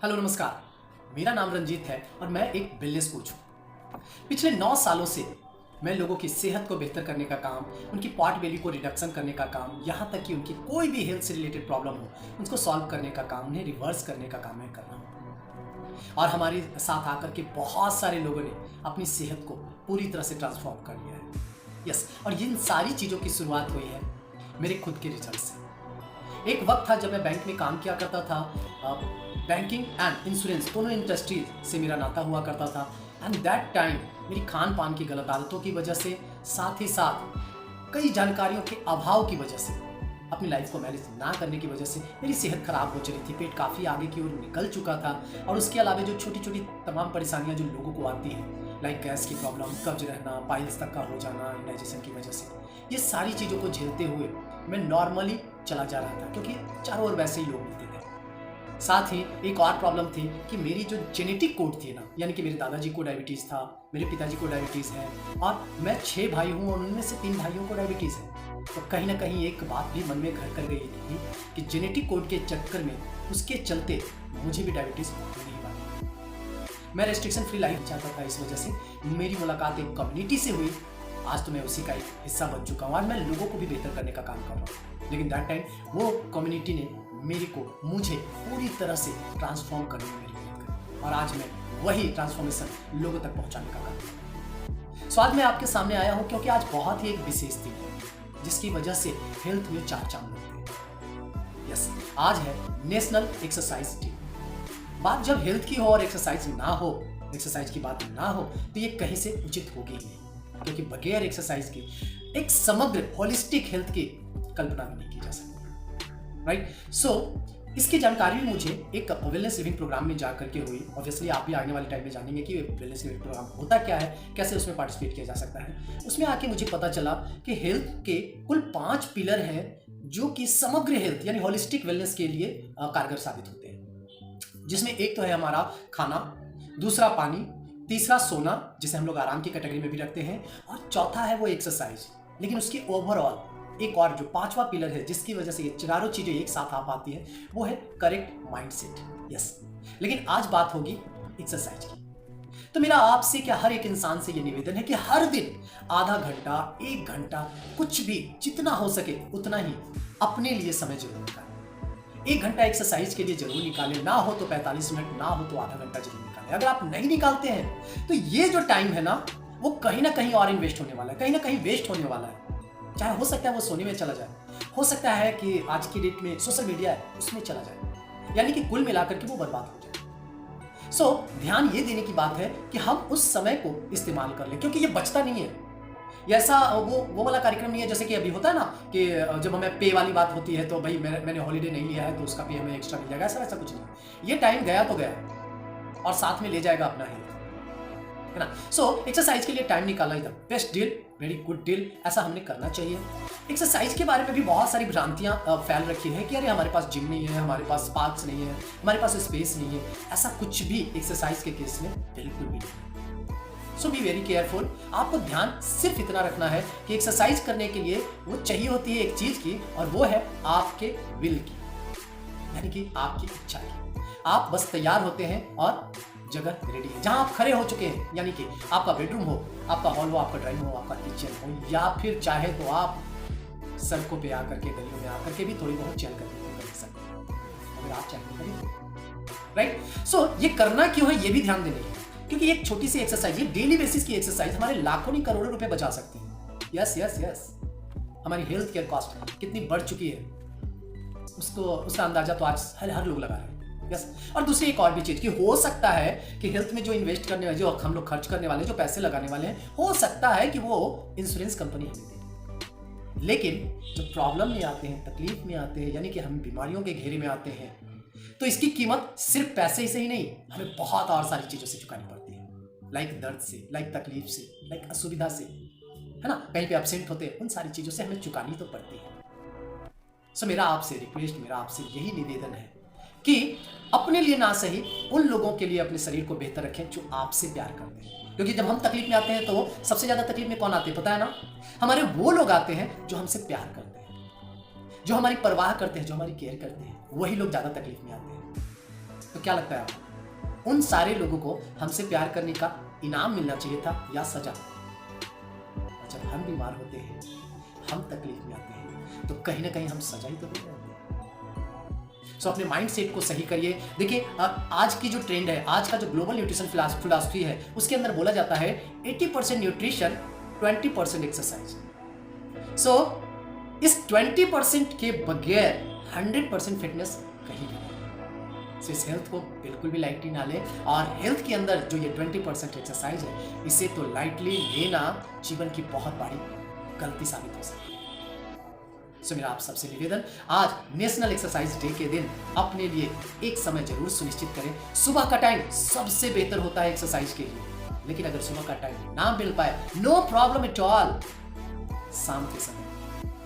Hello नमस्कार। मेरा नाम रंजीत है और मैं एक वेलनेस कोच हूँ। पिछले 9 सालों से मैं लोगों की सेहत को बेहतर करने का काम, उनकी पॉट वैल्यू को रिडक्शन करने का काम, यहाँ तक कि उनकी कोई भी हेल्थ से रिलेटेड प्रॉब्लम हो उसको सॉल्व करने का काम, उन्हें रिवर्स करने का काम मैं कर रहा हूँ। और हमारे साथ आकर के बहुत सारे लोगों ने अपनी सेहत को पूरी तरह से ट्रांसफॉर्म कर लिया है। यस, और इन सारी चीज़ों की शुरुआत हुई है मेरे खुद के रिजल्ट से। एक वक्त था जब मैं बैंक में काम किया करता था। बैंकिंग एंड इंश्योरेंस दोनों इंडस्ट्री से मेरा नाता हुआ करता था। एंड दैट टाइम मेरी खान पान की गलत आदतों की वजह से, साथ ही साथ कई जानकारियों के अभाव की वजह से, अपनी लाइफ को मैनेज ना करने की वजह से मेरी सेहत खराब हो चली थी। पेट काफ़ी आगे की ओर निकल चुका था। और उसके अलावा जो छोटी छोटी तमाम परेशानियां जो लोगों को आती हैं, लाइक गैस की प्रॉब्लम, कब्ज रहना, पाइल्स तक का हो जाना इंडाइजेशन की वजह से, ये सारी चीज़ों को झेलते हुए मैं नॉर्मली चला जा रहा था, क्योंकि चारों ओर वैसे ही लोग मिलते थे। साथ ही एक और प्रॉब्लम थी कि मेरी जो जेनेटिक कोड थी ना, यानी कि मेरे दादाजी को डायबिटीज़ था, मेरे पिताजी को डायबिटीज़ है, और मैं 6 भाई हूँ और उनमें से 3 भाइयों को डायबिटीज़ है। तो कहीं ना कहीं एक बात भी मन में घर कर गई थी कि जेनेटिक कोड के चक्कर में, उसके चलते मुझे भी डायबिटीज़ नहीं पाई। मैं रेस्ट्रिक्शन फ्री लाइफ चाहता था। इस वजह से मेरी मुलाकात एक कम्युनिटी से हुई। आज तो मैं उसी का एक हिस्सा बन चुका हूँ। आज मैं लोगों को भी बेहतर करने का काम कर रहा हूँ। लेकिन दैट टाइम वो कम्युनिटी ने मुझे पूरी तरह से ट्रांसफॉर्म करने में मेरी मदद करी, और आज मैं वही ट्रांसफॉर्मेशन लोगों तक पहुंचाने का काम कर रहा हूँ। सो आज मैं आपके सामने आया हूँ क्योंकि आज बहुत ही एक विशेष दिन है, जिसकी वजह से हेल्थ में 4 चांद लगते हैं। यस, आज है नेशनल एक्सरसाइज डे। बात जब हेल्थ की हो और एक्सरसाइज की बात ना हो, तो ये कहीं से उचित होगी ही नहीं, क्योंकि बगैर एक्सरसाइज के एक समग्र होलिस्टिक हेल्थ की कल्पना भी नहीं की जा सकती। राइट? सो इसकी जानकारी भी मुझे एक वेलनेस लिविंग प्रोग्राम में जाकर के हुई। ऑब्वियसली आप भी आने वाले टाइम में जानेंगे कि वेलनेस लिविंग प्रोग्राम होता क्या है, कैसे उसमें पार्टिसिपेट किया जा सकता है। उसमें आके मुझे पता चला कि हेल्थ के कुल 5 पिलर हैं जो कि समग्र हेल्थ यानी होलिस्टिक वेलनेस के लिए कारगर साबित होते हैं। जिसमें एक तो है हमारा खाना, दूसरा पानी, तीसरा सोना, जिसे हम लोग आराम की कैटेगरी में भी रखते हैं, और चौथा है वो एक्सरसाइज। लेकिन उसके ओवरऑल एक और जो 5वां पिलर है, जिसकी वजह से ये चारों चीजें एक साथ आ पाती है, वो है करेक्ट माइंडसेट। यस, लेकिन आज बात होगी एक्सरसाइज की। तो मेरा आपसे क्या, हर एक इंसान से ये निवेदन है कि हर दिन आधा घंटा, 1 घंटा, कुछ भी जितना हो सके उतना ही अपने लिए समय जरूर निकालें। 1 घंटा एक्सरसाइज के लिए जरूर निकालें। ना हो तो 45 मिनट, ना हो तो आधा घंटा जरूर निकालें। अगर आप नहीं निकालते हैं तो ये जो टाइम है ना, वो कहीं ना कहीं और इन्वेस्ट होने वाला है, कहीं ना कहीं वेस्ट होने वाला है। चाहे हो सकता है वो सोने में चला जाए, हो सकता है कि आज की डेट में सोशल मीडिया है उसमें चला जाए, यानी कि कुल मिलाकर के वो बर्बाद हो जाए। सो ध्यान ये देने की बात है कि हम उस समय को इस्तेमाल कर लें, क्योंकि ये बचता नहीं है। ये ऐसा वो वाला कार्यक्रम नहीं है जैसे कि अभी होता है ना कि जब हमें पे वाली बात होती है तो भाई मैंने हॉलीडे नहीं लिया है तो उसका पे हमें एक्स्ट्रा मिल जाएगा। ऐसा कुछ नहीं। ये टाइम गया तो गया और साथ में ले जाएगा अपना हेल्थ, है ना। सो एक्सरसाइज के लिए टाइम निकालना is the best deal, very good deal. ऐसा हमने करना चाहिए। एक्सरसाइज के बारे में भी बहुत सारी भ्रांतियां फैल रखी है कि अरे हमारे पास जिम नहीं है, हमारे पास पार्क्स नहीं है, हमारे पास स्पेस नहीं है। ऐसा कुछ भी एक्सरसाइज के केस में बिल्कुल भी नहीं। सो बी वेरी केयरफुल। आपको ध्यान सिर्फ इतना रखना है कि एक्सरसाइज करने के लिए वो चाहिए होती है एक चीज की, और वो है आपके विल की, यानी कि आपकी इच्छा की। आप बस तैयार होते हैं और जगह रेडी है, जहां आप खड़े हो चुके हैं, यानी कि आपका बेडरूम हो, आपका हॉल हो, आपका ड्राइंग हो, आपका किचन हो, या फिर चाहे तो आप सड़कों पे आकर के, गलियों में आकर के भी थोड़ी बहुत चल करके कर सकते हैं, अगर आप चाहें करिए। राइट? सो ये करना क्यों है ये भी ध्यान देने की, क्योंकि एक छोटी सी एक्सरसाइज, ये डेली बेसिस की एक्सरसाइज हमारे लाखों नहीं करोड़ों रुपए बचा सकती है। यस यस यस, हमारी हेल्थ केयर कॉस्ट कितनी बढ़ चुकी है उसका अंदाजा तो आज हर लोग लगा रहे हैं। यस, और दूसरी एक और भी चीज कि हो सकता है कि हेल्थ में जो इन्वेस्ट करने वाले, जो हम लोग खर्च करने वाले, जो पैसे लगाने वाले हैं, हो सकता है कि वो इंश्योरेंस कंपनी हमें दे। लेकिन जब प्रॉब्लम में आते हैं, तकलीफ में आते हैं, यानी कि हम बीमारियों के घेरे में आते हैं, तो इसकी कीमत सिर्फ पैसे से ही नहीं, हमें बहुत और सारी चीजों से चुकानी पड़ती है। लाइक दर्द से, लाइक तकलीफ से, लाइक असुविधा से, है ना, कहीं पे एब्सेंट होते हैं, उन सारी चीजों से हमें चुकानी तो पड़ती है। सो मेरा आपसे रिक्वेस्ट, मेरा आपसे यही निवेदन है कि अपने लिए ना सही, उन लोगों के लिए अपने शरीर को बेहतर रखें जो आपसे प्यार करते हैं। क्योंकि जब हम तकलीफ में आते हैं तो सबसे ज्यादा तकलीफ में कौन आते हैं पता है ना? हमारे वो लोग आते हैं जो हमसे प्यार करते हैं, जो हमारी परवाह करते हैं, जो हमारी केयर करते हैं, वही लोग ज्यादा तकलीफ में आते हैं। तो क्या लगता है आपको, उन सारे लोगों को हमसे प्यार करने का इनाम मिलना चाहिए था या सजा? और जब हम बीमार होते हैं, हम तकलीफ में आते हैं, तो कहीं ना कहीं हम सजा ही तो दे रहे होते हैं। सो अपने माइंड सेट को सही करिए। देखिए आज की जो ट्रेंड है, आज का जो ग्लोबल न्यूट्रिशन फिलॉसफी है, उसके अंदर बोला जाता है 80% न्यूट्रिशन, 20% एक्सरसाइज। सो इस 20% के बगैर 100% फिटनेस कहीं भी नहीं। So, इस हेल्थ को बिल्कुल भी लाइटली ना लें, और हेल्थ के अंदर जो ये 20% एक्सरसाइज है, इसे तो लाइटली लेना जीवन की बहुत बड़ी गलती साबित हो सकती है। सो मेरा आप सबसे निवेदन, आज नेशनल एक्सरसाइज डे के दिन अपने लिए एक समय जरूर सुनिश्चित करें। सुबह का टाइम सबसे बेहतर होता है एक्सरसाइज के लिए, लेकिन अगर सुबह का टाइम ना मिल पाए, नो प्रॉब्लम एट ऑल, शाम के समय,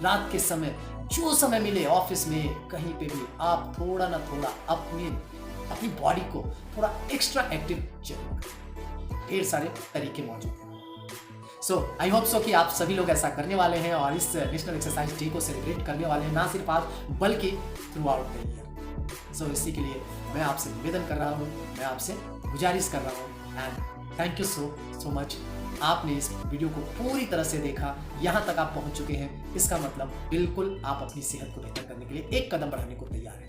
रात के समय, जो समय मिले, ऑफिस में कहीं पे भी आप थोड़ा ना थोड़ा अपनी बॉडी को थोड़ा एक्स्ट्रा एक्टिव जरूर करें। ढेर सारे तरीके मौजूद हैं। सो आई होप सो कि आप सभी लोग ऐसा करने वाले हैं और इस नेशनल एक्सरसाइज डे को सेलिब्रेट करने वाले हैं, ना सिर्फ आज बल्कि थ्रू आउट द ईयर। सो इसी के लिए मैं आपसे निवेदन कर रहा हूँ, मैं आपसे गुजारिश कर रहा हूँ, and thank you so much. आपने इस वीडियो को पूरी तरह से देखा, यहाँ तक आप पहुँच चुके हैं, इसका मतलब बिल्कुल आप अपनी सेहत को बेहतर करने के लिए एक कदम बढ़ाने को तैयार हैं।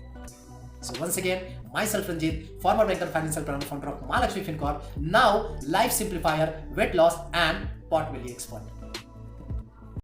So once again, myself Ranjit, former banker, financial planner, founder of Mahalakshmi FinCorp, now life simplifier, weight loss and pot belly expert.